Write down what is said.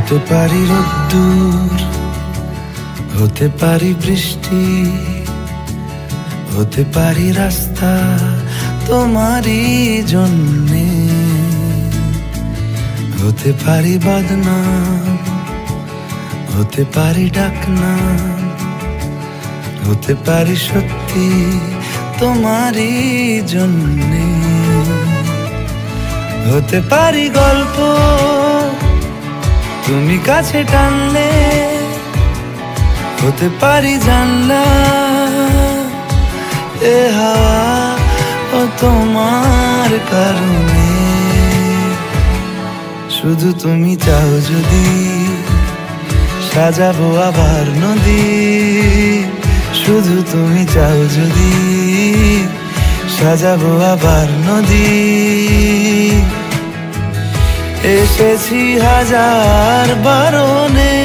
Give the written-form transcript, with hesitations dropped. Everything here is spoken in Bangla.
হতে পারি রোদ্দুর, হতে পারি বৃষ্টি, হতে পারি রাস্তা তোমারই জন্যে, হতে পারি বদনাম, হতে পারি ডাকনাম, হতে পারি সত্যি তোমারই জন্যে, হতে পারি গল্প তুমি কাছে টানলে, হতে পারি জানলা এ হাওয়া ও তোমার কারণে। শুধু তুমি চাও যদি সাজাবো আবার নদী, শুধু তুমি চাও যদি সাজাবো আবার নদী। এসেছি হাজার বারণে,